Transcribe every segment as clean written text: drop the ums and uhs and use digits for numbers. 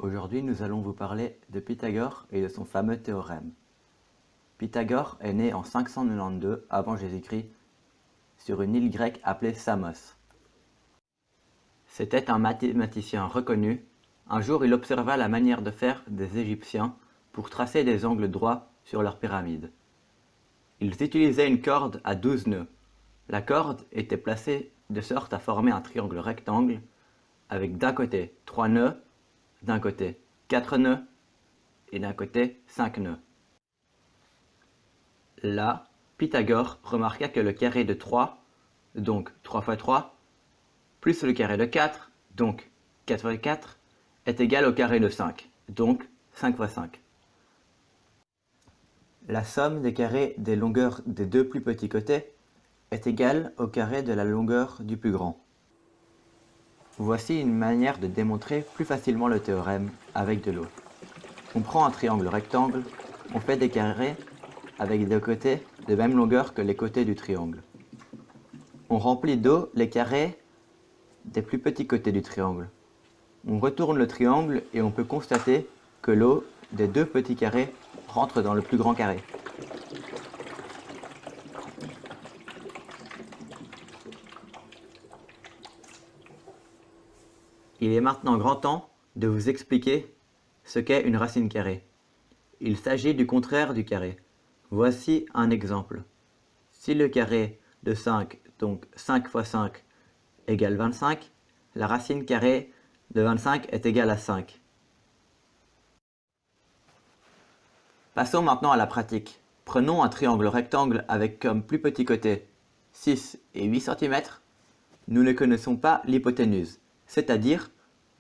Aujourd'hui, nous allons vous parler de Pythagore et de son fameux théorème. Pythagore est né en 592 avant Jésus-Christ sur une île grecque appelée Samos. C'était un mathématicien reconnu. Un jour, il observa la manière de faire des Égyptiens pour tracer des angles droits sur leurs pyramides. Ils utilisaient une corde à 12 nœuds. La corde était placée de sorte à former un triangle rectangle avec d'un côté 3 nœuds, d'un côté 4 nœuds et d'un côté 5 nœuds. Là, Pythagore remarqua que le carré de 3, donc 3 fois 3, plus le carré de 4, donc 4 fois 4, est égal au carré de 5, donc 5 fois 5. La somme des carrés des longueurs des deux plus petits côtés est égale au carré de la longueur du plus grand. Voici une manière de démontrer plus facilement le théorème avec de l'eau. On prend un triangle rectangle, on fait des carrés avec des côtés de même longueur que les côtés du triangle. On remplit d'eau les carrés des plus petits côtés du triangle. On retourne le triangle et on peut constater que l'eau des deux petits carrés rentre dans le plus grand carré. Il est maintenant grand temps de vous expliquer ce qu'est une racine carrée. Il s'agit du contraire du carré. Voici un exemple. Si le carré de 5, donc 5 fois 5, égale 25, la racine carrée de 25 est égale à 5. Passons maintenant à la pratique. Prenons un triangle rectangle avec comme plus petit côté 6 et 8 cm. Nous ne connaissons pas l'hypoténuse, c'est-à-dire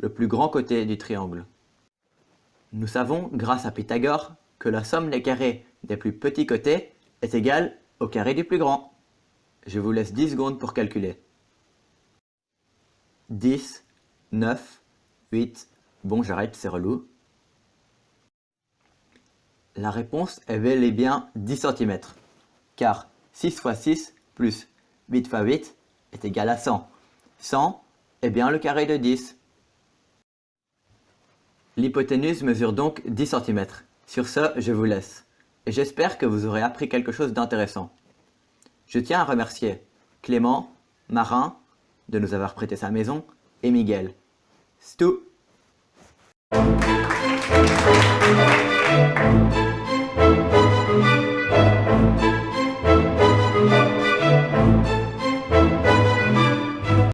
le plus grand côté du triangle. Nous savons, grâce à Pythagore, que la somme des carrés des plus petits côtés est égale au carré du plus grand. Je vous laisse 10 secondes pour calculer. 10, 9, 8, bon j'arrête, c'est relou. La réponse est bel et bien 10 cm, car 6 fois 6 plus 8 fois 8 est égal à 100. 100 est bien le carré de 10. L'hypoténuse mesure donc 10 cm. Sur ce, je vous laisse, et j'espère que vous aurez appris quelque chose d'intéressant. Je tiens à remercier Clément, Marin, de nous avoir prêté sa maison, et Miguel. C'est tout.